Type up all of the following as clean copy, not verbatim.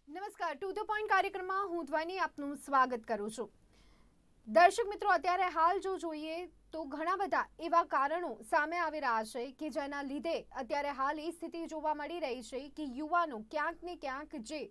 નમસ્કાર to the point કાર્યક્રમમાં હું ધ્વની આપનું સ્વાગત કરું છું। દર્શક મિત્રો, અત્યારે હાલ જો જોઈએ તો ઘણા બધા એવા કારણો સામે આવી રહ્યા છે કે જેના લીધે અત્યારે હાલ એ સ્થિતિ જોવા મળી રહી છે કે યુવાનો ક્યાંક ને ક્યાંક જે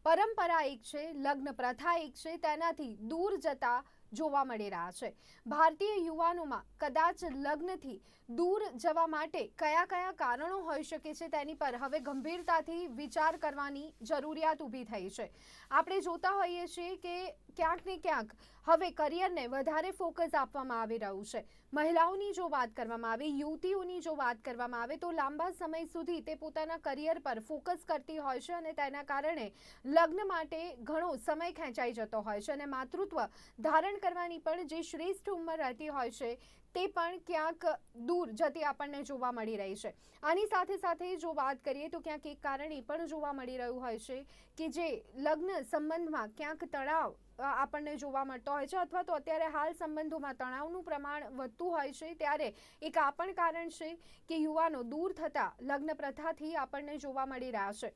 પરંપરા એક છે, લગ્ન પ્રથા એક છે, તેનાથી દૂર જતા જોવા મળી રહ્યા છે। ભારતીય યુવાનોમાં કદાચ લગ્નથી દૂર જવા માટે કયા કયા કારણો હોઈ શકે છે તેની પર હવે ગંભીરતાથી વિચાર કરવાની જરૂરિયાત ઊભી થઈ છે। આપણે જોતા હોઈએ છીએ કે ક્યાંક ને ક્યાંક હવે કરિયરને વધારે ફોકસ આપવામાં આવી રહ્યું છે। મહિલાઓની જો વાત કરવામાં આવે, યુવતીઓની જો વાત કરવામાં આવે તો લાંબા સમય સુધી તે પોતાના કરિયર પર ફોકસ કરતી હોય છે અને તેના કારણે લગ્ન માટે ઘણો સમય ખેંચાઈ જતો હોય છે અને માતૃત્વ ધારણ કરવાની પણ જે શ્રેષ્ઠ ઉંમર રહેતી હોય છે તે પણ ક્યાંક દૂર જતી આપણને જોવા મળી રહી છે। આની સાથે સાથે જો વાત કરીએ તો ક્યાંક એક કારણ એ પણ જોવા મળી રહ્યું હોય છે કે જે લગ્ન સંબંધમાં ક્યાંક તણાવ આપણને જોવા મળતો હોય છે અથવા તો અત્યારે હાલ સંબંધોમાં તણાવનું પ્રમાણ વધતું હોય છે, ત્યારે એક આ પણ કારણ છે કે યુવાનો દૂર થતા લગ્ન પ્રથાથી આપણને જોવા મળી રહ્યા છે।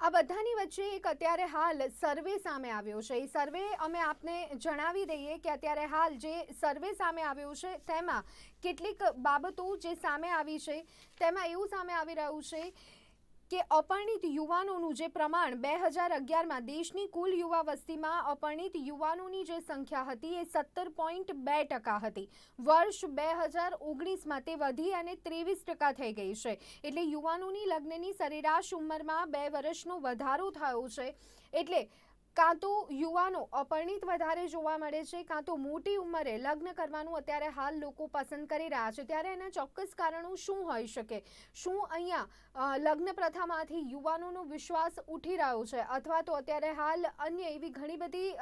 આ બધાની વચ્ચે એક અત્યારે હાલ સર્વે સામે આવ્યો છે। એ સર્વે અમે આપને જણાવી દઈએ કે અત્યારે હાલ જે સર્વે સામે આવ્યો છે તેમાં કેટલીક બાબતો જે સામે આવી છે તેમાં એવું સામે આવી રહ્યું છે કે અપરિણિત યુવાનોનું જે પ્રમાણ 2011માં દેશની કુલ યુવા વસ્તીમાં અપરિણિત યુવાનોની જે સંખ્યા હતી એ 17.2% હતી। વર્ષ 2019માં તે વધી અને 23% થઈ ગઈ છે। એટલે યુવાનોની લગ્નની સરેરાશ ઉંમરમાં 2 વર્ષનો વધારો થયો છે। એટલે કાં તો યુવાનો અપરિણિત વધારે જોવા મળે છે, કાં તો મોટી ઉંમરે લગ્ન કરવાનું અત્યારે હાલ લોકો પસંદ કરી રહ્યા છે। ત્યારે એના ચોક્કસ કારણો શું હોઈ શકે? શું અહીંયા લગ્ન પ્રથામાંથી યુવાનોનો વિશ્વાસ ઉઠી રહ્યો છે અથવા તો અત્યારે હાલ અન્ય એવી ઘણી બધી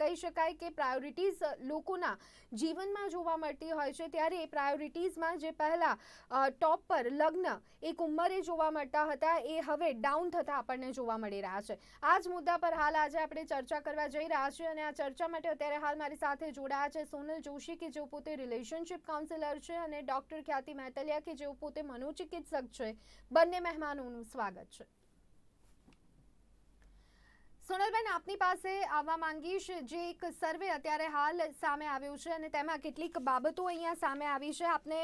કહી શકાય કે પ્રાયોરિટીઝ લોકોના જીવનમાં જોવા મળતી હોય છે, ત્યારે એ પ્રાયોરિટીઝમાં જે પહેલાં ટોપ પર લગ્ન એક ઉંમરે જોવા મળતા હતા એ હવે ડાઉન થતા આપણને જોવા મળી રહ્યા છે। આ જ મુદ્દા પર હાલ આજે આપણે ચર્ચા કરવા જઈ રહ્યા છીએ અને આ ચર્ચા માટે અત્યારે હાલ મારી સાથે જોડાયા છે સોનલ જોશી કે જેઓ પોતે રિલેશનશિપ કાઉન્સિલર છે અને ડૉક્ટર ખ્યાતિ મેતલિયા કે જેઓ પોતે મનોચિકિત્સક છે। બંને મહેમાનોનું સ્વાગત છે। સોનલબેન, આપની પાસે આવવા માંગીશ। જે એક સર્વે અત્યારે હાલ સામે આવ્યો છે અને તેમાં કેટલીક બાબતો અહીંયા સામે આવી છે। આપને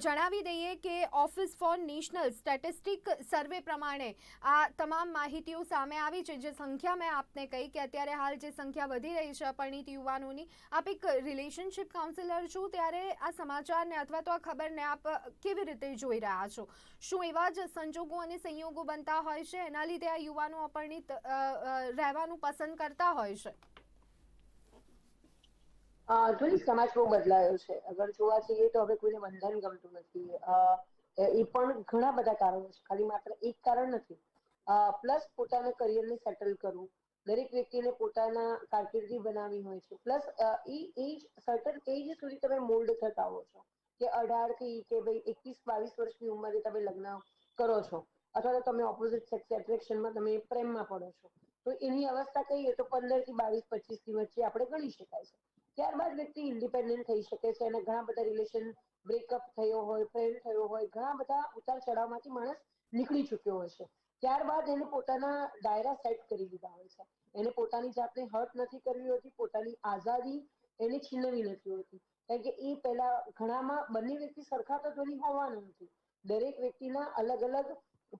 જણાવી દઈએ કે ઓફિસ ફોર નેશનલ સ્ટેટિસ્ટિક સર્વે પ્રમાણે આ તમામ માહિતીઓ સામે આવી છે। જે સંખ્યા મેં આપને કહી કે અત્યારે હાલ જે સંખ્યા વધી રહી છે અપરિણિત યુવાનોની, આપ એક રિલેશનશિપ કાઉન્સિલર છો, ત્યારે આ સમાચારને અથવા તો આ ખબરને આપ કેવી રીતે જોઈ રહ્યા છો? શું એવા જ સંજોગો અને સંયોગો બનતા હોય છે એના લીધે આ યુવાનો અપરિણિત રહેવાનું પસંદ કરતા હોય છે? જોઈ, સમાજ બહુ બદલાયો છે। અગર જોવા જઈએ તો હવે કોઈને બંધન ગમતું નથી। એ પણ ઘણા બધા કારણો છે, ખાલી માત્ર એક કારણ નથી। પ્લસ પોતાના કરિયરને સેટલ કરવું, દરેક વ્યક્તિને પોતાના કારકિર્દી બનાવવી હોય છે। પ્લસ એ એજ સર્ટન એજ સુધી તમે મોલ્ડ થતા હો છો કે 18 થી કે ભાઈ 21-22 વર્ષની ઉંમરે તમે લગ્ન કરો છો અથવા તો તમે ઓપોઝિટ સેક્સ એટ્રેક્શનમાં તમે પ્રેમમાં પડો છો, તો એની અવસ્થા કહીએ તો 15 થી 22-25 ની વચ્ચે આપણે ગણી શકાય છે। ત્યારબાદ વ્યક્તિ ઇન્ડિપેન્ડન્ટ થઈ શકે છે અને ઘણા બધા રિલેશન બ્રેકઅપ થયો હોય, પ્રેમ થયો હોય, ઘણા બધા ઉતાર ચઢાવમાંથી માણસ નીકળી ચૂક્યો હોય છે। ત્યારબાદ એને પોતાના દાયરા સેટ કરી દીધા હોય છે। એને પોતાની જાતને હર્ટ નથી કરવી હોતી, પોતાની આઝાદી એને છીનવી નથી હોતી, કારણ કે એ પહેલા ઘણામાં બંને વ્યક્તિ સરખા તો ધ્વનિ હોવાના નથી। દરેક વ્યક્તિના અલગ અલગ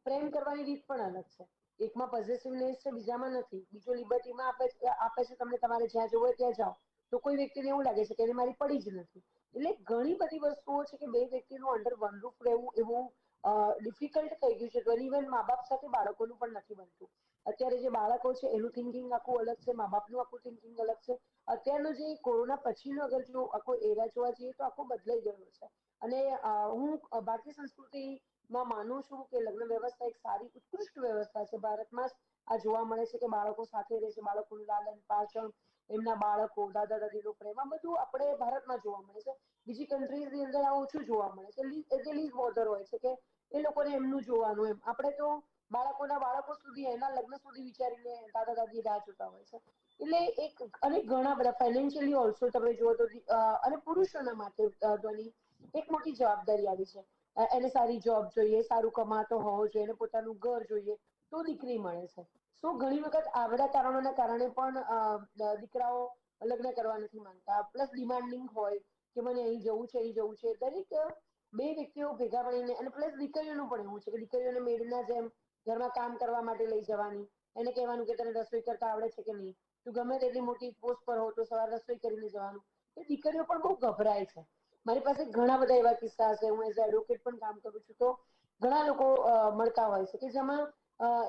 પ્રેમ કરવાની રીત પણ અલગ છે। એકમાં પોઝેસિવનેસ છે, બીજામાં નથી। બીજો લિબર્ટીમાં આપે છે તમને, તમારે જ્યાં જવું હોય ત્યાં જાઓ, તો કોઈ વ્યક્તિને એવું લાગે છે કે એને મારી પડી જ નથી। એટલે ઘણી બધી વસ્તુઓ છે કે બે વ્યક્તિનું અંડર વન રૂફ રહેવું એવું ડિફિકલ્ટ થઈ ગયું છે। ઘણી વાર મા બાપ સાથે બાળકોનું પણ નથી બનતું। અત્યારે જે બાળકો છે એનું થિંકિંગ આખું અલગ છે, મા બાપનું આખું થિંકિંગ અલગ છે। અત્યારનો જે કોરોના પછીનો અગર જો આખો એરા જોવા જઈએ તો આખો બદલાઈ ગયો છે। અને હું ભારતીય સંસ્કૃતિમાં માનું છું કે લગ્ન વ્યવસ્થા એક સારી ઉત્કૃષ્ટ વ્યવસ્થા છે। ભારતમાં જ આ જોવા મળે છે કે બાળકો સાથે રહે છે, બાળકોનું લાલન પાચન, એમના બાળકો, દાદા દાદીનો પ્રેમ, આ બધું આપણે ભારતમાં જોવા મળે છે। બીજી કન્ટ્રીઝની અંદર આ ઓછું જોવા મળે છે। લીઝ બોર્ડર હોય છે કે એ લોકોને એમનું જોવાનું એમ। આપણે તો બાળકોના બાળકો સુધી, એના લગ્ન સુધી વિચારીને દાદા દાદી રાહ જોતા હોય છે। એટલે એક અને ઘણા બધા ફાઇનાન્શિયલી ઓલ્સો તમે જુઓ તો અને પુરુષોના માટે ધ્વનિ એક મોટી જવાબદારી આવી છે। એને સારી જોબ જોઈએ, સારું કમાતો હોવો જોઈએ, એને પોતાનું ઘર જોઈએ, તો દીકરી મળે છે. સો ઘણી વખત આ બધા કારણોના કારણે પણ દીકરાઓ લગ્ન કરવા નથી માંગતા. પ્લસ ડિમાન્ડિંગ હોય કે મને અહીં જવું છે, અહીં જવું છે. દરેક બે વ્યક્તિઓ ભેગા મળીને, અને પ્લસ દીકરીઓનું પણ એવું છે કે દીકરીઓને મેળના જેમ ઘરમાં કામ કરવા માટે લઈ જવાની, એને કહેવાનું કે તને રસોઈ કરતા આવડે છે કે નહીં, તું ગમે તેટલી મોટી પોસ્ટ પર હો તો સવારે રસોઈ કરીને જવાનું. એ દીકરીઓ પણ બહુ ગભરાય છે. મારી પાસે ઘણા બધા એવા કિસ્સા છે. હું એઝ એડવોકેટ પણ કામ કરું છું, તો ઘણા લોકો મળતા હોય છે કે જેમાં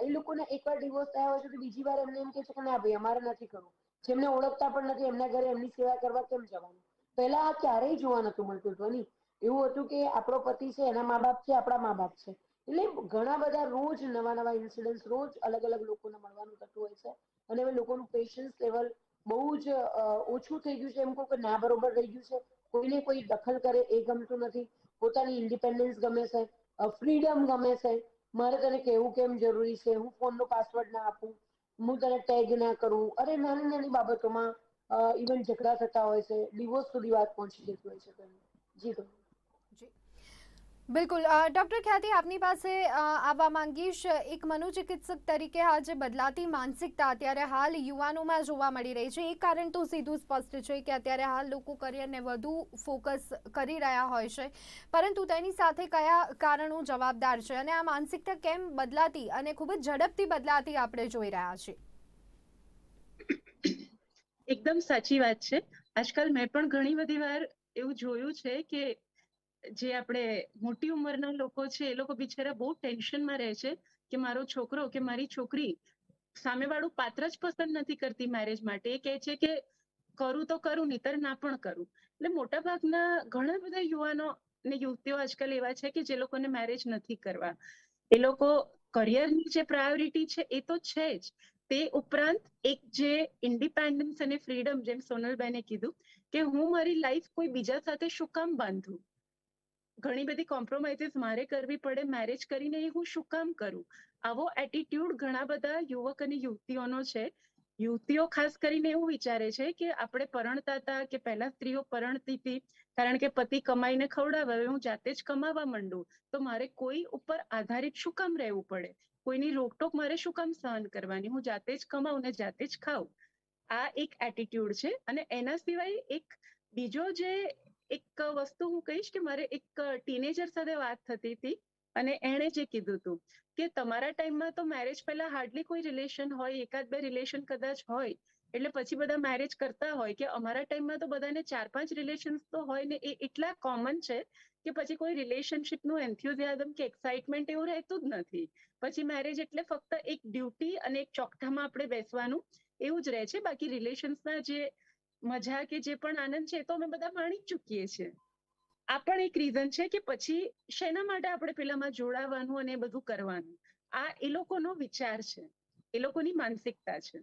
એ લોકોને એકવાર ડિવોર્સ થયા હોય છે તો બીજી વાર એમને એમ કે છે કે ના ભાઈ અમારે નથી કરવું. જેમને ઓળખતા પણ નથી એમના ઘરે એમની સેવા કરવા કેમ જવાનું. પહેલા આ ક્યારેય જોવા નતું મળતું ધ્વની. એવું હતું કે આપણો પતિ છે, એના મા બાપ છે, આપણા મા બાપ છે. એટલે ઘણા બધા રોજ નવા નવા ઇન્સિડન્ટ, રોજ અલગ અલગ લોકોને મળવાનું થતું હોય છે. અને હવે લોકોનું પેશન્સ લેવલ બહુ જ ઓછું થઈ ગયું છે. એમ કહું કે ના બરોબર રહી ગયું છે. કોઈને કોઈ દખલ કરે એ ગમતું નથી. પોતાની ઇન્ડિપેન્ડન્સ ગમે છે, ફ્રીડમ ગમે છે. મારે તને કહેવું કેમ જરૂરી છે, હું ફોનનો પાસવર્ડ ના આપું, હું તને ટેગ ના કરું. અરે નાની નાની બાબતોમાં ઇવન ઝઘડા થતા હોય છે, ડિવોર્સ સુધી વાત પહોંચી જતી હોય છે. જી તો જી બિલકુલ. ડૉક્ટર ખ્યાતિ, આપની પાસે આવવા માંગીશ. એક મનોચિકિત્સક તરીકે આ જે બદલાતી માનસિકતા અત્યારે હાલ યુવાનોમાં જોવા મળી રહી છે, એક કારણ તો સીધું સ્પષ્ટ છે કે અત્યારે હાલ લોકો કરિયરને વધુ ફોકસ કરી રહ્યા હોય છે, પરંતુ તેની સાથે કયા કારણો જવાબદાર છે અને આ માનસિકતા કેમ બદલાતી અને ખૂબ જ ઝડપથી બદલાતી આપણે જોઈ રહ્યા છીએ? એકદમ સાચી વાત છે. આજકાલ મેં પણ ઘણી બધી વાર એવું જોયું છે કે જે આપણે મોટી ઉંમરના લોકો છે એ લોકો બિચારા બહુ ટેન્શનમાં રહે છે કે મારો છોકરો કે મારી છોકરી સામેવાળું પાત્ર જ પસંદ નથી કરતી મેરેજ માટે. એ કહે છે કે કરું તો કરું, નહીતર ના પણ કરું. એટલે મોટા ભાગના ઘણા બધા યુવાનો અને યુવતીઓ આજકાલ એવા છે કે જે લોકોને મેરેજ નથી કરવા. એ લોકો કરિયરની જે પ્રાયોરિટી છે એ તો છે જ, તે ઉપરાંત એક જે ઇન્ડિપેન્ડન્સ અને ફ્રીડમ, જેમ સોનલબેને કીધું કે હું મારી લાઈફ કોઈ બીજા સાથે શું કામ બાંધું, ઘણી બધી કોમ્પ્રોમાઇઝીસ મારે કરવી પડે મેરેજ કરીને, એ હું શું કામ કરું. આવો એટીટ્યુડ ઘણા બધા યુવક અને યુવતીઓનો છે. યુવતીઓ ખાસ કરીને એવું વિચારે છે કે આપણે પરણતા હતા કે પહેલા સ્ત્રીઓ પરણતી હતી કારણ કે પતિ કમાઈને ખવડાવે, હવે હું જાતે જ કમાવા માંડું તો મારે કોઈ ઉપર આધારિત શું કામ રહેવું પડે, કોઈની રોકટોક મારે શું કામ સહન કરવાની, હું જાતે જ કમાઉં ને જાતે જ ખાઉં. આ એક એટીટ્યુડ છે. અને એના સિવાય એક બીજો જે એક વસ્તુ હું કહીશ કે મારે એક ટીનેજર સાથે વાત થતી હતી અને એણે જે કીધું હતું કે તમારા ટાઈમમાં તો મેરેજ પહેલા હાર્ડલી કોઈ રિલેશન હોય, એકાદ બે રિલેશન કદાચ હોય એટલે પછી બધા મેરેજ કરતા હોય, કે અમારા ટાઈમમાં તો બધાને 4-5 રિલેશન તો હોય ને એ એટલા કોમન છે કે પછી કોઈ રિલેશનશીપનું એન્થ્યુઝિયાઝમ કે એક્સાઇટમેન્ટ એવું રહેતું જ નથી. પછી મેરેજ એટલે ફક્ત એક ડ્યુટી અને એક ચોકઠામાં આપણે બેસવાનું એવું જ રહે છે. બાકી રિલેશન્સના જે મજા કે જે પણ આનંદ છે તો અમે બધા માણી જ ચૂકીએ છીએ. આ પણ એક રીઝન છે કે પછી શેના માટે આપણે પેલામાં જોડાવાનું અને બધું કરવાનું. આ એ લોકોનો વિચાર છે, એ લોકોની માનસિકતા છે.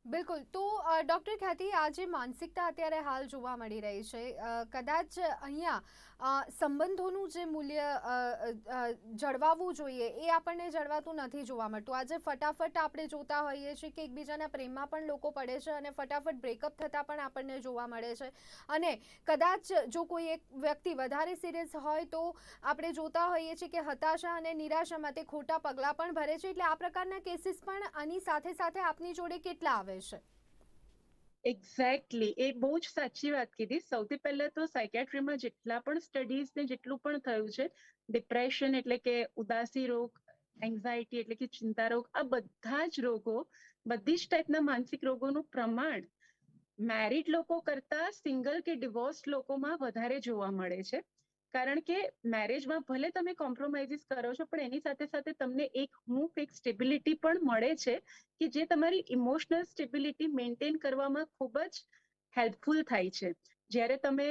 બિલકુલ. તો ડૉક્ટર ખ્યાતિ, આ જે માનસિકતા અત્યારે હાલ જોવા મળી રહી છે, કદાચ અહીંયા સંબંધોનું જે મૂલ્ય જળવાવું જોઈએ એ આપણને જળવાતું નથી જોવા મળતું. આજે ફટાફટ આપણે જોતા હોઈએ છીએ કે એકબીજાના પ્રેમમાં પણ લોકો પડે છે અને ફટાફટ બ્રેકઅપ થતાં પણ આપણને જોવા મળે છે. અને કદાચ જો કોઈ એક વ્યક્તિ વધારે સિરિયસ હોય તો આપણે જોતા હોઈએ છીએ કે હતાશા અને નિરાશામાં તે ખોટા પગલાં પણ ભરે છે. એટલે આ પ્રકારના કેસીસ પણ આની સાથે સાથે આપની જોડે કેટલા આવે છે? એક્ઝેક્ટલી, એ બહુ જ સાચી વાત કીધી. સૌથી પહેલા તો સાયકેટ્રીમાં જેટલા પણ સ્ટડીઝ ને જેટલું પણ થયું છે, ડિપ્રેશન એટલે કે ઉદાસી રોગ, એન્ઝાયટી એટલે કે ચિંતા રોગ, આ બધા જ રોગો, બધી જ ટાઈપના માનસિક રોગોનું પ્રમાણ મેરિડ લોકો કરતા સિંગલ કે ડિવોર્સ લોકોમાં વધારે જોવા મળે છે. કારણ કે મેરેજમાં ભલે તમે કોમ્પ્રોમાઇઝીસ કરો છો પણ એની સાથે સાથે તમને એક હૂંફ, એક સ્ટેબિલિટી પણ મળે છે કે જે તમારી ઇમોશનલ સ્ટેબિલિટી મેન્ટેન કરવામાં ખૂબ જ હેલ્પફુલ થાય છે. જ્યારે તમે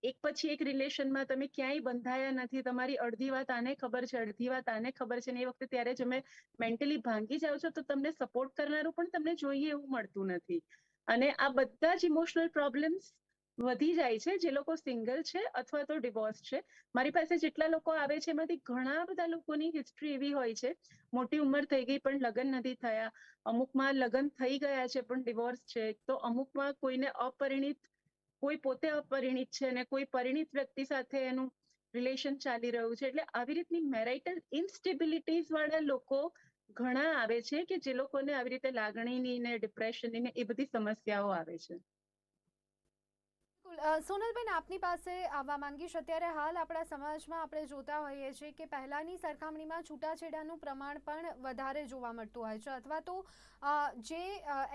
એક પછી એક રિલેશનમાં તમે ક્યાંય બંધાયા નથી, તમારી અડધી વાત આને ખબર છે, અડધી વાત આને ખબર છે, ને એ વખતે ત્યારે જ તમે મેન્ટલી ભાંગી જાઓ છો તો તમને સપોર્ટ કરનારું પણ તમને જોઈએ એવું મળતું નથી. અને આ બધા જ ઇમોશનલ પ્રોબ્લેમ્સ વધી જાય છે જે લોકો સિંગલ છે અથવા તો ડિવોર્સ છે. મારી પાસે જેટલા લોકો આવે છે એમાંથી ઘણા બધા લોકોની હિસ્ટ્રી એવી હોય છે, મોટી ઉંમર થઈ ગઈ પણ લગ્ન નથી થયા, અમુકમાં લગ્ન થઈ ગયા છે પણ ડિવોર્સ છે, તો અમુકમાં કોઈને અપરિણિત, કોઈ પોતે અપરિણિત છે અને કોઈ પરિણિત વ્યક્તિ સાથે એનું રિલેશન ચાલી રહ્યું છે. એટલે આવી રીતની મેરાઇટલ ઇન્સ્ટેબિલિટીઝ વાળા લોકો ઘણા આવે છે કે જે લોકોને આવી રીતે લાગણીની ને ડિપ્રેશનની ને એ બધી સમસ્યાઓ આવે છે. સોનલબેન, આપની પાસે આવવા માંગીશ. અત્યારે હાલ આપણા સમાજમાં આપણે જોતા હોઈએ છીએ કે પહેલાંની સરખામણીમાં છૂટાછેડાનું પ્રમાણ પણ વધારે જોવા મળતું હોય છે, અથવા તો જે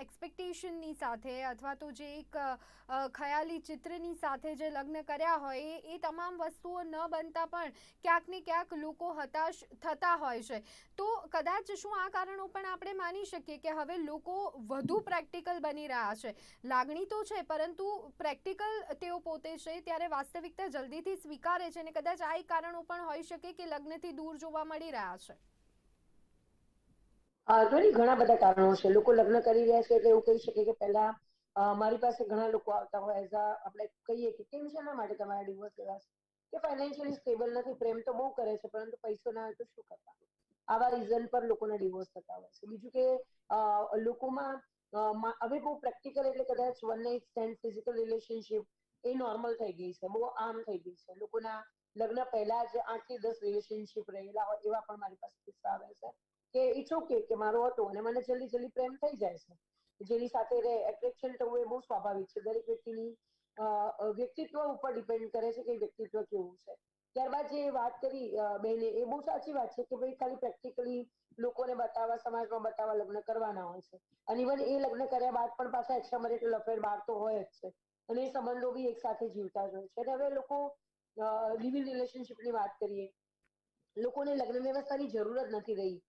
એક્સપેક્ટેશનની સાથે અથવા તો જે એક ખયાલી ચિત્રની સાથે જે લગ્ન કર્યા હોય એ તમામ વસ્તુઓ ન બનતા પણ ક્યાંક ને ક્યાંક લોકો હતાશ થતા હોય છે. તો કદાચ શું આ કારણો પણ આપણે માની શકીએ કે હવે લોકો વધુ પ્રેક્ટિકલ બની રહ્યા છે? લાગણી તો છે, પરંતુ પ્રેક્ટિકલ તેઓ પોતે છે ત્યારે વાસ્તવિકતા જલ્દીથી સ્વીકારે છે, અને કદાચ આ એક કારણો પણ હોઈ શકે કે લગ્નથી દૂર જોવા મળી રહ્યા છે. ઘણા બધા કારણો છે. લોકો લગ્ન કરી રહ્યા છે એટલે એવું કહી શકે કે પહેલા મારી પાસે ઘણા લોકો આવતા હોય એઝ આપણે કહીએ કે કેમ છે એના માટે તમારા ડિવોર્સ લેવા છે, કે ફાઇનાન્શિયલી સ્ટેબલ નથી, પ્રેમ તો બહુ કરે છે પરંતુ પૈસો ના હોય તો શું કરતા, આવા રીઝન પર લોકોના ડિવોર્સ થતા હોય છે. બીજું કે લોકોમાં હવે બહુ પ્રેક્ટિકલ એટલે કદાચ one night stand, physical relationship એ નોર્મલ થઈ ગઈ છે, બહુ આમ થઈ ગઈ છે. લોકોના લગ્ન પહેલા જ 8 થી 10 રિલેશનશિપ રહેલા હોય એવા પણ મારી પાસે કિસ્સા આવે છે કે ઇટ્સ ઓકે કે મારો હતો અને મને જલ્દી જલ્દી પ્રેમ થઈ જાય છે. જેની સાથે એટ્રેક્શન થવું એ બહુ સ્વાભાવિક છે. દરેક વ્યક્તિની વ્યક્તિત્વ ઉપર ડિપેન્ડ કરે છે કે વ્યક્તિત્વ કેવું છે. ત્યારબાદ જે વાત કરી બેને, એ બહુ સાચી વાત છે કે ભાઈ ખાલી પ્રેક્ટિકલી લોકોને બતાવવા, સમાજમાં બતાવવા લગ્ન કરવાના હોય છે. અને ઇવન એ લગ્ન કર્યા બાદ પણ પાછા એક્સ્ટ્રા મેરિટલ અફેર બહાર તો હોય જ છે, અને એ સંબંધો બી એક સાથે જીવતા જ હોય છે. અને હવે લોકો લિવ ઇન રિલેશનશિપની વાત કરીએ, લોકોને લગ્ન વ્યવસ્થાની જરૂર જ નથી રહી.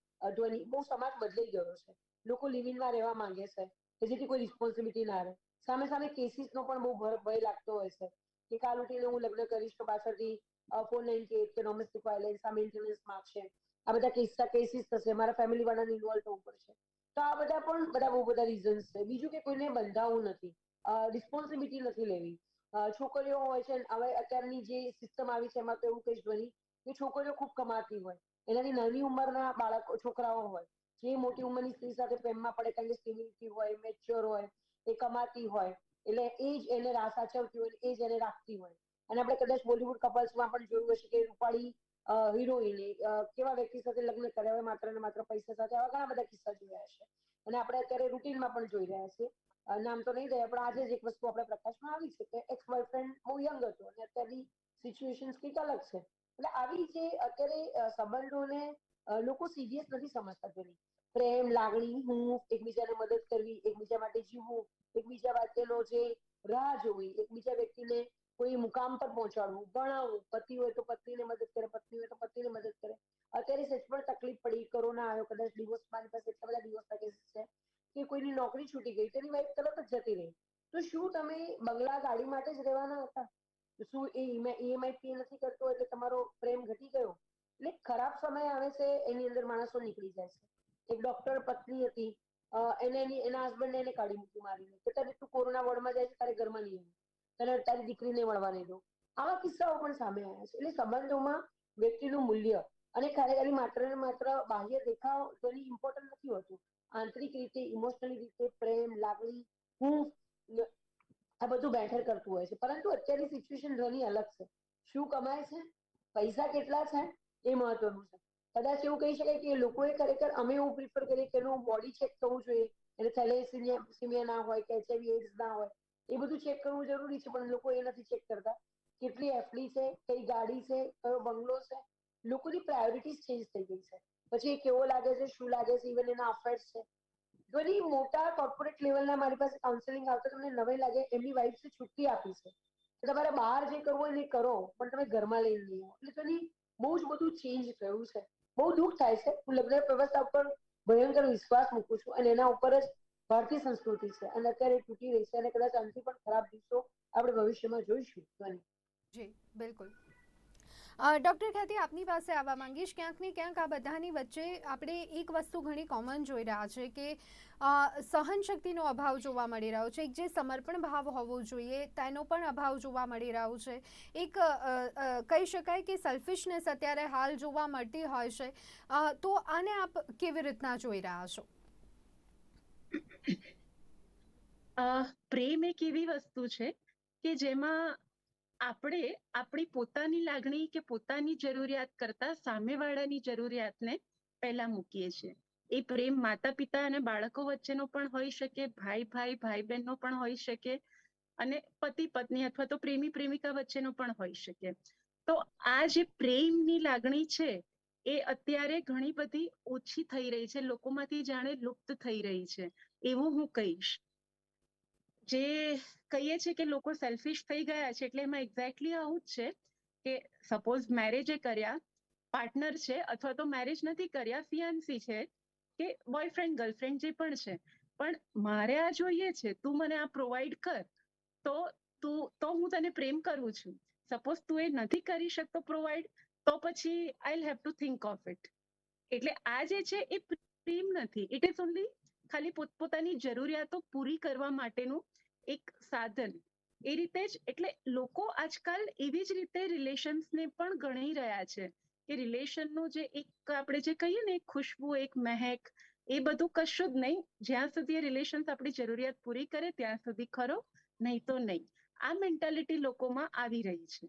બહુ સમાજ બદલાઈ ગયો છે. લોકો લિવ ઇનમાં રહેવા માંગે છે કે જેથી કોઈ રિસ્પોન્સિબિલિટી ના રહે. સામે સામે કેસીસનો પણ બહુ ભય લાગતો હોય છે કે કાલ ઉઠીને હું લગ્ન કરીશ તો પાછળથી 498 કે ડોમેસ્ટિક વાયલન્સ, આ મેન્ટેનન્સ માંગશે, આ બધા કેસીસ થશે, મારા ફેમિલી વાળાને ઇન્વોલ્વ થવું પડશે. તો આ બધા પણ બહુ બધા રીઝન્સ છે. બીજું કે કોઈને બંધાવવું નથી, રિસ્પોન્સિબિલિટી નથી લેવી. છોકરીઓ હોય છે, હવે અત્યારની જે સિસ્ટમ આવી છે એમાં તો એવું કહીશ બની કે છોકરીઓ ખૂબ કમાતી હોય, એનાથી નાની ઉંમરના છોકરાઓ હોય જે મોટી ઉંમરની સ્ત્રી સાથે પ્રેમમાં પડે કારણ કે સ્ટેબિલિટી હોય, મેચ્યોર હોય, એ કમાતી હોય, એટલે એ જ એને સાચવતી હોય, એ જ એને રાખતી હોય. અને આપણે કદાચ બોલિવૂડ કપલ્સમાં પણ જોયું હશે કે રૂપાળી હિરોઈન કેવા વ્યક્તિ સાથે લગ્ન કર્યા હોય માત્ર ને માત્ર પૈસા સાથે, આવા ઘણા બધા કિસ્સા જોયા છે. અને આપણે અત્યારે રૂટીનમાં પણ જોઈ રહ્યા છીએ. નામ તો નહીં દઈએ, પણ આજે જ એક વસ્તુ આપણે પ્રકાશમાં આવી છે કે એક્સ બોયફ્રેન્ડ બહુ યંગ હતો અને અત્યારની સિચ્યુએશન કંઈક અલગ છે. એટલે આવી જે અત્યારે સંબંધોને લોકો સિરિયસ નથી સમજતા. તેની પ્રેમ, લાગણી, હૂંફ, એકબીજાને મદદ કરવી, એકબીજા માટે જીવવું, એકબીજા માટેનો જે રાહ જોવી, એકબીજા વ્યક્તિને કોઈ મુકામ પર પહોંચાડવું, ભણાવવું, પતિ હોય તો પત્નીને મદદ કરે, પત્ની હોય તો પતિને મદદ કરે. અત્યારે સચ પણ તકલીફ પડી, કોરોના આવ્યો, કદાચ ડિવોર્સ, મારી પાસે એટલા બધા ડિવોર્સના કેસીસ છે કે કોઈની નોકરી છૂટી ગઈ, તેની વાઈફ તરત જ જતી રહી. તો શું તમે બંગલા, ગાડી માટે જ રહેવાના હતા? શું એ ઈએમઆઈ પે નથી કરતો એટલે તમારો પ્રેમ ઘટી ગયો? એટલે ખરાબ સમય આવે છે એની અંદર માણસો નીકળી જાય છે. એક ડોક્ટર પત્ની હતી, એના હસબન્ડને એને કાઢી મૂકી મારીને કે તારે તું કોરોના વોર્ડમાં જાય છે, તારે ઘરમાં નહીં આવવું, તને તારી દીકરીને મળવા નહીં દો. આવા કિસ્સાઓ પણ સામે આવ્યા છે. એટલે સંબંધોમાં વ્યક્તિનું મૂલ્ય અને ખાલી માત્ર ને માત્ર બાહ્ય દેખાવ તેની ઇમ્પોર્ટન્ટ નથી હોતું. આંતરિક રીતે, ઇમોશનલી રીતે, પ્રેમ, લાગણી, હૂંફ, આ બધું બેટર કરતું હોય છે. પરંતુ અત્યારની સિચ્યુએશન ઘણી અલગ છે. શું કમાય છે, પૈસા કેટલા છે, એ મહત્વનું છે. કદાચ એવું કહી શકાય કે લોકોએ ખરેખર અમે એવું પ્રિફર કરીએ કે એનું બોડી ચેક થવું જોઈએ, એટલે થેલેસીમિયા ના હોય કે HIV એડ્સ ના હોય, એ બધું ચેક કરવું જરૂરી છે, પણ લોકો એ નથી ચેક કરતા. કેટલી એફડી છે, કઈ ગાડી છે, કયો બંગલો છે. લોકોની પ્રાયોરિટીઝ ચેન્જ થઈ ગઈ છે. પછી એ કેવો લાગે છે, શું લાગે છે, ઇવન એના અફેર્સ છે. ઘણી મોટા કોર્પોરેટ લેવલના મારી પાસે કાઉન્સેલિંગ આવતા તમને નવાઈ લાગે, એમની વાઈફે છુટ્ટી આપી છે કે તમારે બહાર જે કરવું હોય એ કરો, પણ તમે ઘરમાં લઈને નહીં આવો. એટલે તેની બહુ જ બધું ચેન્જ થયું છે. બહુ દુઃખ થાય છે. હું લગ્ન વ્યવસ્થા ઉપર ભયંકર વિશ્વાસ મૂકું છું અને એના ઉપર જ ભારતીય સંસ્કૃતિ છે અને અત્યારે તૂટી રહી છે અને કદાચ આનાથી પણ ખરાબ દિવસો આપણે ભવિષ્યમાં જોઈશું. જી બિલકુલ. ડૉક્ટર ખ્યાતિ, આપની પાસે આવવા માંગીશ. ક્યાંક ને ક્યાંક આ બધાની વચ્ચે આપણે એક વસ્તુ ઘણી કોમન જોઈ રહ્યા છે કે સહનશક્તિનો અભાવ જોવા મળી રહ્યો છે. એક જે સમર્પણ ભાવ હોવો જોઈએ તેનો પણ અભાવ જોવા મળી રહ્યો છે. એક કહી શકાય કે સેલ્ફિશનેસ અત્યારે હાલ જોવા મળતી હોય છે. તો આને આપ કેવી રીતના જોઈ રહ્યા છો? પ્રેમ એક એવી વસ્તુ છે કે જેમાં આપણે આપણી પોતાની લાગણી કે પોતાની જરૂરિયાત કરતા સામેવાળાની જરૂરિયાતને પહેલા મૂકીએ છીએ. એ પ્રેમ માતા પિતા અને બાળકો વચ્ચેનો પણ હોઈ શકે, ભાઈ ભાઈ ભાઈ બહેનનો પણ હોઈ શકે, અને પતિ પત્ની અથવા તો પ્રેમી પ્રેમિકા વચ્ચેનો પણ હોઈ શકે. તો આ જે પ્રેમની લાગણી છે એ અત્યારે ઘણી બધી ઓછી થઈ રહી છે, લોકોમાંથી જાણે લુપ્ત થઈ રહી છે એવું હું કહીશ. જે કહીએ છીએ કે લોકો સેલ્ફિશ થઈ ગયા છે, એટલે એમાં એક્ઝેક્ટલી આવું જ છે કે સપોઝ મેરેજે કર્યા, પાર્ટનર છે અથવા તો મેરેજ નથી કર્યા, ફિયાન્સી છે કે બોયફ્રેન્ડ ગર્લફ્રેન્ડ જે પણ છે, પણ મારે આ જોઈએ છે, તું મને આ પ્રોવાઈડ કર, તો હું તને પ્રેમ કરું છું. સપોઝ તું એ નથી કરી શકતો પ્રોવાઈડ, તો પછી I have to think of it. એટલે આ જે છે એ પ્રેમ નથી, ઇટ ઇઝ ઓનલી ખાલી પોતપોતાની જરૂરિયાતો પૂરી કરવા માટેનું એક સાધન. એ રીતે જ એટલે લોકો આજકાલ એવી જ રીતે રિલેશન્સને પણ ગણી રહ્યા છે કે રિલેશનનું જે એક આપણે જે કહીએ ને ખુશ્બુ, એક મહેક, એ બધું કશું જ નહીં. જ્યાં સુધી એ રિલેશન્સ આપણી જરૂરિયાત પૂરી કરે ત્યાં સુધી ખરો, નહીં તો નહીં. આ મેન્ટાલિટી લોકોમાં આવી રહી છે.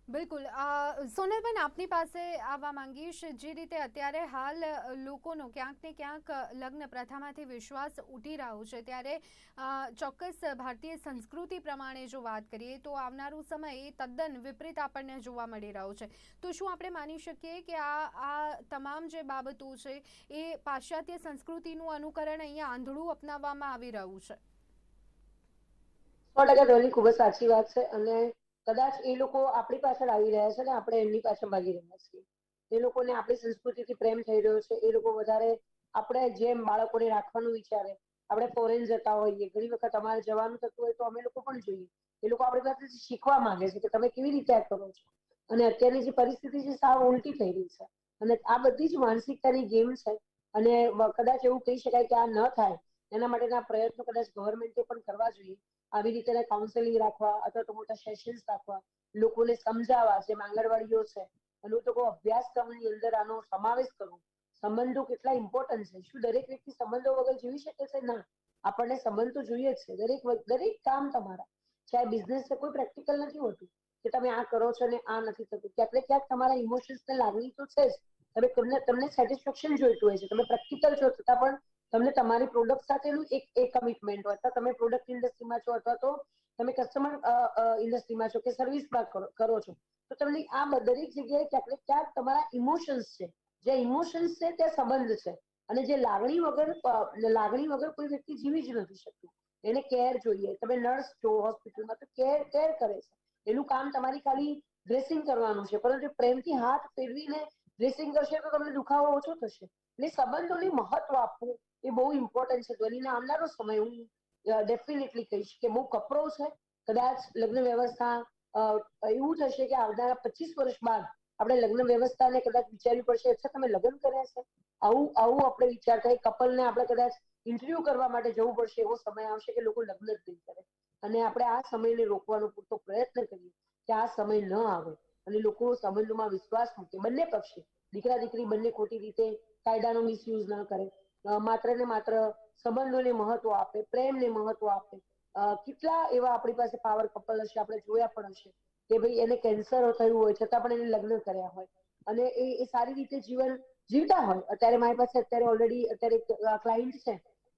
બિલકુલ. સોનલબેન, આપની પાસે આવવા માંગીશ. જે રીતે અત્યારે હાલ લોકોનો ક્યાંક ને ક્યાંક લગ્ન પ્રથામાંથી વિશ્વાસ ઉઠી રહ્યો છે, ત્યારે ચોક્કસ ભારતીય સંસ્કૃતિ પ્રમાણે જો વાત કરીએ તો આવનારું સમય એ તદ્દન વિપરીત આપણને જોવા મળી રહ્યો છે. તો શું આપણે માની શકીએ કે આ તમામ જે બાબતો છે એ પાશ્ચાત્ય સંસ્કૃતિનું અનુકરણ અહીંયા આંધળું અપનાવવામાં આવી રહ્યું છે? 100% ધ્વની, ખૂબ જ સાચી વાત છે. અને કદાચ એ લોકો આપણી પાછળ આવી રહ્યા છે ને આપણે એમની પાછળ ભાગી રહ્યા છીએ. એ લોકોને આપણી સંસ્કૃતિથી પ્રેમ થઈ રહ્યો છે. એ લોકો વધારે આપણે જેમ બાળકોને રાખવાનું વિચારે, આપણે ફોરેન જતા હોઈએ, ઘણી વખત અમારે જવાનું થતું હોય તો અમે લોકો પણ જોઈએ. એ લોકો આપણી પાસેથી શીખવા માંગે છે કે તમે કેવી રીતે આ કરો છો. અને અત્યારની જે પરિસ્થિતિ છે સાવ ઉલટી થઈ રહી છે. અને આ બધી જ માનસિકતાની ગેમ છે. અને કદાચ એવું કહી શકાય કે આ ન થાય એના માટેના પ્રયત્નો કદાચ ગવર્મેન્ટે પણ કરવા જોઈએ. આવી રીતે કાઉન્સેલિંગ રાખવા અથવા તો મોટા સેશન્સ રાખવા, લોકોને સમજાવવા, જેમ આંગણવાડીઓ છે, અને લોકો અભ્યાસક્રમની અંદર આનો સમાવેશ કરવો. સંબંધો કેટલા ઇમ્પોર્ટન્ટ છે. શું દરેક વ્યક્તિ સંબંધો વગર જીવી શકે છે? ના, આપણને સંબંધ તો જોઈએ જ છે. દરેક કામ તમારા, ચાહે બિઝનેસ છે, કોઈ પ્રેક્ટિકલ નથી હોતું કે તમે આ કરો છો ને આ નથી થતું. ક્યાંક ને ક્યાંક તમારા ઇમોશન્સ ને લાગણી તો છે જ. તમને સેટિસ્ફેક્શન જોઈતું હોય છે. તમે પ્રેક્ટિકલ છો છતાં પણ તમને તમારી પ્રોડક્ટ સાથેનું એક કમિટમેન્ટ હોય, અથવા તમે પ્રોડક્ટ ઇન્ડસ્ટ્રીમાં છો અથવા તો તમે કસ્ટમર ઇન્ડસ્ટ્રીમાં છો કે સર્વિસમાં કરો છો, તો તમને આ દરેક જગ્યાએ ક્યાંક ને ક્યાંક તમારા ઇમોશન્સ છે. જે ઇમોશન્સ છે ત્યાં સંબંધ છે. અને જે લાગણી વગર કોઈ વ્યક્તિ જીવી જ નથી શકતું. એને કેર જોઈએ. તમે નર્સ છો હોસ્પિટલમાં, તો કેર કરે છે. એનું કામ તમારી ખાલી ડ્રેસિંગ કરવાનું છે, પરંતુ પ્રેમથી હાથ ફેરવીને ડ્રેસિંગ કરશે તો તમને દુખાવો ઓછો થશે. એટલે સંબંધોને મહત્વ આપવું એ બહુ ઇમ્પોર્ટન્ટ છે. ધ્વનિના આવનારો સમય હું ડેફિનેટલી કહીશ કે બહુ કપરો છે. કદાચ લગ્ન વ્યવસ્થા એવું થશે કે આવનારા 25 વર્ષ બાદ આપણે લગ્ન વ્યવસ્થાને કદાચ વિચારવી પડશે, અચ્છા તમે લગ્ન કર્યા છે, આવું આપણે વિચારતા કપલને આપણે કદાચ ઇન્ટરવ્યુ કરવા માટે જવું પડશે. એવો સમય આવશે કે લોકો લગ્ન જ નહીં કરે. અને આપણે આ સમયને રોકવાનો પૂરતો પ્રયત્ન કરીએ કે આ સમય ન આવે અને લોકો સંબંધોમાં વિશ્વાસ મૂકે, બંને પક્ષે, દીકરા દીકરી બંને ખોટી રીતે કાયદાનો મિસયુઝ ન કરે, માત્ર ને માત્ર સંબંધોને મહત્વ આપે, પ્રેમને મહત્વ આપે. કેટલા એવા આપણી પાસે પાવર કપલ હશે, આપણે જોયા પણ હશે કે ભાઈ એને કેન્સર થયું હોય છતાં પણ એને લગ્ન કર્યા હોય અને એ સારી રીતે જીવન જીવતા હોય. અત્યારે મારી પાસે અત્યારે ક્લાયન્ટ છે,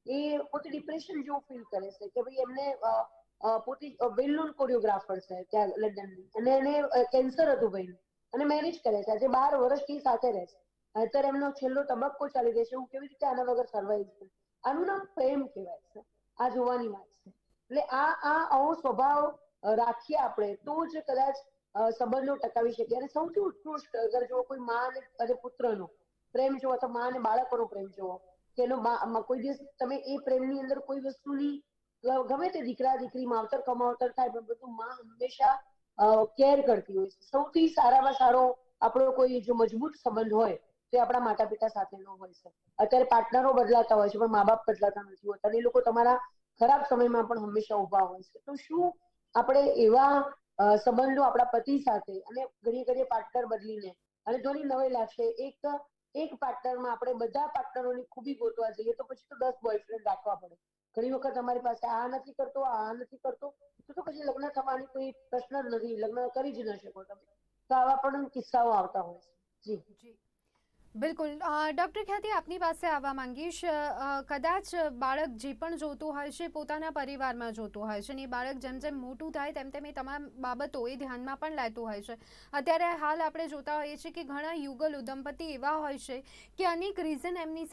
એ પોતે ડિપ્રેશન જેવું ફીલ કરે છે કે ભાઈ એમને પોતે વેલ નોન કોરિયોગ્રાફર છે ત્યાં લંડનની, અને એને કેન્સર હતું ભાઈ, અને મેરેજ કરે છે. આજે 12 વર્ષથી સાથે રહે છે. અત્યારે એમનો છેલ્લો તબક્કો ચાલી રહ્યો છે. હું કેવી રીતે આના વગર સર્વાઈવ કરું? આનું નામ પ્રેમ કહેવાય છે. આ જોવાની વાત છે. એટલે આવો સ્વભાવ રાખીએ આપણે તો જ કદાચ સંબંધો ટકાવી શકીએ. અને સૌથી ઉત્કૃષ્ટ અગર જો કોઈ માં અને પુત્રનો પ્રેમ જોવો, તો માં અને બાળકોનો પ્રેમ જોવો કે એનો કોઈ દિવસ તમે એ પ્રેમની અંદર કોઈ વસ્તુની ગમે તે દીકરા દીકરી માવતર કમાવતર થાય, પણ બધું માં હંમેશા કેર કરતી હોય છે. સૌથી સારામાં સારો આપણો કોઈ જો મજબૂત સંબંધ હોય તો એ આપણા માતા પિતા સાથેનો હોય છે. અત્યારે પાર્ટનરો બદલાતા હોય છે, પણ મા બાપ બદલાતા નથી હોતા. એ લોકો તમારા ખરાબ સમયમાં પણ હંમેશા ઉભા હોય છે. તો શું આપણે એવા સંબંધો આપણા પતિ સાથે, અને ઘડીએ પાર્ટનર બદલીને, અને થોડી નવાઈ લાગશે, એક પાર્ટનરમાં આપણે બધા પાર્ટનરોની ખૂબી ગોતવા જઈએ તો પછી તો 10 બોયફ્રેન્ડ રાખવા પડે. ઘણી વખત અમારી પાસે આ નથી કરતો, આ નથી કરતો, તો પછી લગ્ન થવાની કોઈ પ્રશ્ન જ નથી, લગ્ન કરી જ ન શકો તમે. તો આવા પણ કિસ્સાઓ આવતા હોય છે. જી જી બિલકુલ. ડૉક્ટર ખ્યાતિ, આપની પાસે આવવા માંગીશ. કદાચ બાળક જે પણ જોતું હોય છે પોતાના પરિવારમાં જોતું હોય છે, અને એ બાળક જેમ જેમ મોટું થાય તેમ તેમ એ તમામ બાબતો એ ધ્યાનમાં પણ લેતું હોય છે. અત્યારે હાલ આપણે જોતા હોઈએ છીએ કે ઘણા યુગલ દંપતી એવા હોય છે કે અનેક રીઝન એમની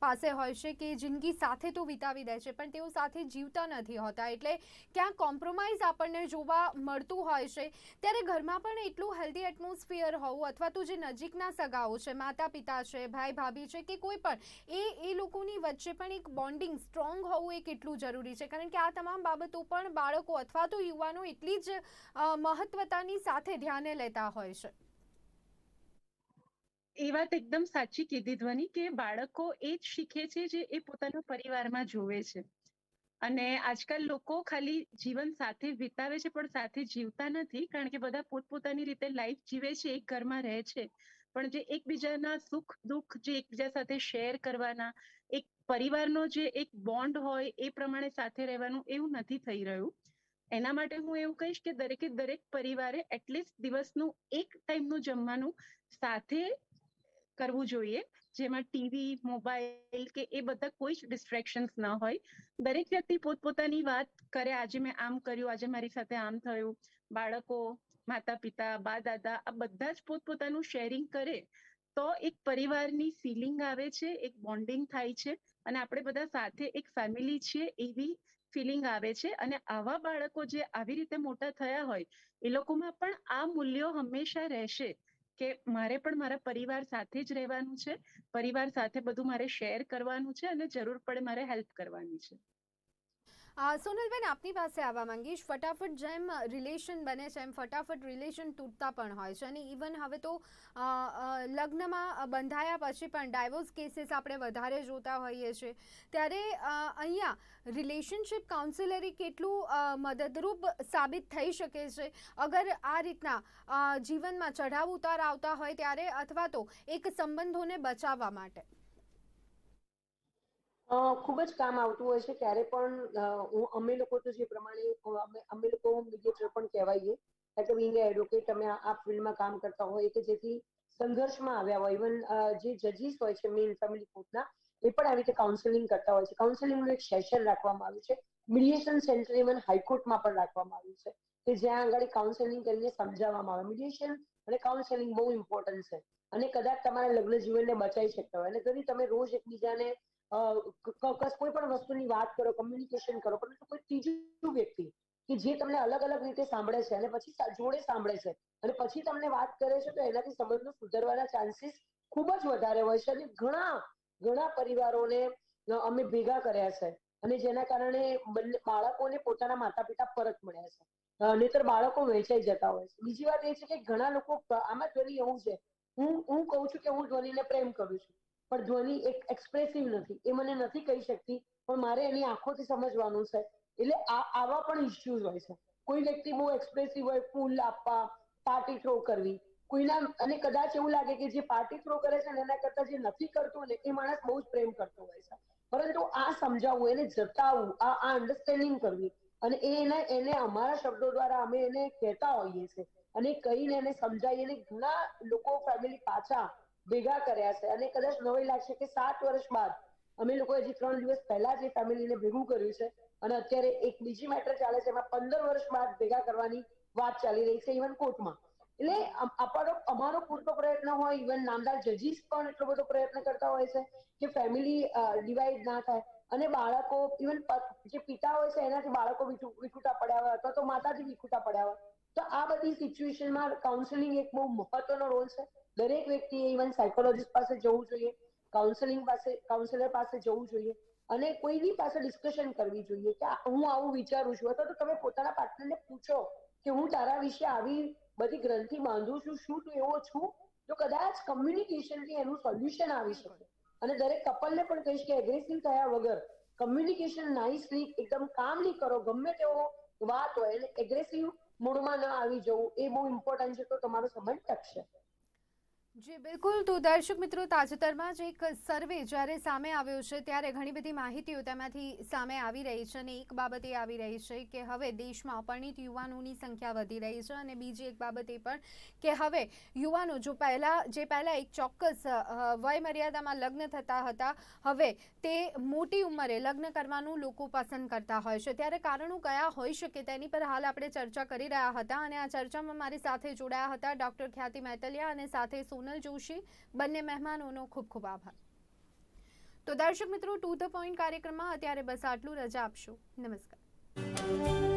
પાસે હોય છે કે જિંદગી સાથે તો વિતાવી દે છે પણ તેઓ સાથે જીવતા નથી હોતા, એટલે ક્યાંક કોમ્પ્રોમાઇઝ આપણને જોવા મળતું હોય છે. ત્યારે ઘરમાં પણ એટલું હેલ્ધી એટમોસ્ફિયર હોવું, અથવા તો જે નજીકના સગાઓ છે, માતા પિતા છે, ભાઈ ભાભી છે કે કોઈ પણ એ લોકોની વચ્ચે પણ એક બોન્ડિંગ સ્ટ્રોંગ હોવું એ કેટલું જરૂરી છે, કારણ કે આ તમામ બાબતો પણ બાળકો અથવા તો યુવાનો એટલી જ મહત્વતાની સાથે ધ્યાને લેતા હોય છે. એ વાત એકદમ સાચી કીધી ધ્વનિ, કે બાળકો એ જ શીખે છે જે એ પોતાના પરિવારમાં જોવે છે. અને આજકાલ લોકો ખાલી જીવન સાથે વિતાવે છે પણ સાથે જીવતા નથી, કારણ કે બધા પોતપોતાની રીતે લાઈફ જીવે છે, એક ઘરમાં રહે છે, પણ જે એકબીજાના સુખ દુઃખ જે એકબીજા સાથે શેર કરવાના, એક પરિવારનો જે એક બોન્ડ હોય એ પ્રમાણે સાથે રહેવાનું એવું નથી થઈ રહ્યું. એના માટે હું એવું કહીશ કે દરેક પરિવારે એટલીસ્ટ દિવસનું એક ટાઈમનું જમવાનું સાથે કરવું જોઈએ, જેમાં ટીવી, મોબાઈલ કે એ બધા કોઈ જ ડિસ્ટ્રેક્શન્સ ન હોય. દરેક વ્યક્તિ પોતપોતાની વાત કરે, આજે મેં આમ કર્યું, આજે મારી સાથે આમ થયું. બાળકો, માતા પિતા, બા દાદા આ બધા જ પોતપોતાનું શેરિંગ કરે તો એક પરિવારની ફિલિંગ આવે છે, એક બોન્ડિંગ થાય છે, અને આપણે બધા સાથે એક ફેમિલી છીએ એવી ફિલિંગ આવે છે. અને આવા બાળકો જે આવી રીતે મોટા થયા હોય એ લોકોમાં પણ આ મૂલ્યો હંમેશા રહેશે કે મારે પણ મારા પરિવાર સાથે જ રહેવાનું છે, પરિવાર સાથે બધું મારે શેર કરવાનું છે, અને જરૂર પડે મારે હેલ્પ કરવાની છે. સોનલબેન, આપની પાસે આવવા માંગીશ. ફટાફટ જેમ રિલેશન બને છે એમ ફટાફટ રિલેશન તૂટતા પણ હોય છે, અને ઇવન હવે તો લગ્નમાં બંધાયા પછી પણ ડાયવોર્સ કેસીસ આપણે વધારે જોતા હોઈએ છીએ. ત્યારે અહીંયા રિલેશનશિપ કાઉન્સિલરી કેટલું મદદરૂપ સાબિત થઈ શકે છે અગર આ રીતના જીવનમાં ચઢાવ ઉતાર આવતા હોય ત્યારે, અથવા તો એક સંબંધોને બચાવવા માટે? ખૂબ જ કામ આવતું હોય છે. ત્યારે પણ અમે લોકો તો જે પ્રમાણે અમે લોકો મીડિયેટર પણ કહેવાઈએ, એટલે બિંગ એડવોકેટ, અમે આ ફિલ્ડમાં કામ કરતા હોય કે જેથી સંઘર્ષમાં આવ્યા હોય, ઇવન જે જજીસ હોય છે મેઇન ફેમિલી કોર્ટના, એ પણ આવી રીતે કાઉન્સેલિંગ કરતા હોય છે. કાઉન્સેલિંગનું એક સેશન રાખવામાં આવ્યું છે, મીડિયેશન સેન્ટર ઇવન હાઈકોર્ટમાં પણ રાખવામાં આવ્યું છે, કે જ્યાં આગળ કાઉન્સેલિંગ કરીને સમજાવવામાં આવે. મીડિયેશન અને કાઉન્સેલિંગ બહુ ઇમ્પોર્ટન્ટ છે, અને કદાચ તમારા લગ્ન જીવનને બચાવી શકતા હોય. અને যদি તમે રોજ એકબીજાને કોઈ પણ વસ્તુની વાત કરો, કમ્યુનિકેશન કરો, પરંતુ કોઈ ત્રીજું વ્યક્તિ કે જે તમને અલગ અલગ રીતે સાંભળે છે અને પછી જોડે સાંભળે છે અને પછી તમને વાત કરે છે, તો એનાથી સંબંધો સુધરવાના ચાન્સીસ ખૂબ જ વધારે હોય છે. અને ઘણા ઘણા પરિવારોને અમે ભેગા કર્યા છે, અને જેના કારણે બાળકોને પોતાના માતા પિતા પરત મળ્યા છે, નહીતર બાળકો વહેંચાઈ જતા હોય છે. બીજી વાત એ છે કે ઘણા લોકો આમાં ધ્વનિ એવું છે, હું કહું છું કે હું ધ્વનિને પ્રેમ કરું છું, પણ ધ્વનિ એક એક્સપ્રેસિવ નથી, એ મને નથી કહી શકતી, પણ મારે એની આંખોથી સમજવાનું છે. એટલે આવા પણ ઇશ્યુઝ હોય છે. કોઈ વ્યક્તિ બહુ એક્સપ્રેસિવ હોય, ફૂલ આપવા, પાર્ટી થ્રો કરવી, કોઈના, અને કદાચ એવું લાગે કે જે પાર્ટી થ્રો કરે છે ને એના કરતા જે નથી કરતું ને એ માણસ બહુ જ પ્રેમ કરતો હોય છે. પરંતુ આ સમજાવવું, એને જતાવવું, આ અન્ડરસ્ટેન્ડિંગ કરવી, અને એને અમારા શબ્દો દ્વારા અમે એને કહેતા હોઈએ છીએ, અને કહીને એને સમજાવીને ઘણા લોકો ફેમિલી પાછા ભેગા કર્યા છે. અને કદાચ નવાઈ લાગશે કે 7 વર્ષ બાદ અમે લોકો હજી 3 દિવસ પહેલા જ એ ફેમિલીને ભેગું કર્યું છે, અને અત્યારે એક બીજી મેટર ચાલે છે, એમાં 15 વર્ષ બાદ ભેગા કરવાની વાત ચાલી રહી છે, ઇવન કોર્ટમાં. એટલે અમારો પૂરતો પ્રયત્ન હોય, ઇવન નામદાર જજીસ પણ એટલો બધો પ્રયત્ન કરતા હોય છે કે ફેમિલી ડિવાઈડ ના થાય. અને બાળકો, ઇવન જે પિતા હોય છે એનાથી બાળકો વિખૂટા પડ્યા હોય, અથવા તો માતાથી વિખૂટા પડ્યા હોય, તો આ બધી સિચ્યુએશનમાં કાઉન્સેલિંગ એક બહુ મહત્વનો રોલ છે. દરેક વ્યક્તિએ ઇવન સાયકોલોજીસ્ટ પાસે જવું જોઈએ, કાઉન્સેલર પાસે જવું જોઈએ, અને કોઈની પાસે ડિસ્કશન કરવી જોઈએ કે હું આવું વિચારું છું, અથવા તો તમે પોતાના પાર્ટનરને પૂછો કે હું તારા વિશે આવી બધી ગ્રંથિ બાંધું છું, શું તું એવો છું? તો કદાચ કમ્યુનિકેશનથી એનું સોલ્યુશન આવી શકે. અને દરેક કપલને પણ કહીશ કે એગ્રેસિવ થયા વગર કમ્યુનિકેશન નાઇસલી એકદમ કામલી કરો, ગમે તેવો વાત હોય, એટલે એગ્રેસિવ મૂડમાં ન આવી જવું, એ બહુ ઇમ્પોર્ટન્ટ છે, તો તમારો સંબંધ ટકશે. જી બિલકુલ. તો દર્શક મિત્રો, તાજેતરમાં જ એક સર્વે જ્યારે સામે આવ્યો છે ત્યારે ઘણી બધી માહિતીઓ તેમાંથી સામે આવી રહી છે અને એક બાબત એ આવી રહી છે કે હવે દેશમાં અપરિણિત યુવાનોની સંખ્યા વધી રહી છે અને બીજી એક બાબત એ પણ કે હવે યુવાનો પહેલા એક ચોક્કસ વય મર્યાદામાં લગ્ન થતા હતા, હવે તે મોટી ઉંમરે લગ્ન કરવાનું લોકો પસંદ કરતા હોય છે. ત્યારે કારણો કયા હોઈ શકે તેની પર હાલ આપણે ચર્ચા કરી રહ્યા હતા અને આ ચર્ચામાં મારી સાથે જોડાયા હતા ડોક્ટર ખ્યાતિ મૈતલિયા અને સાથે સોનલ જોશી. બંને મહેમાનોનો ખૂબ ખૂબ આભાર. તો દર્શક મિત્રો, ટુ ધ પોઈન્ટ કાર્યક્રમમાં અત્યારે બસ આટલું. રજા આપશો. નમસ્કાર.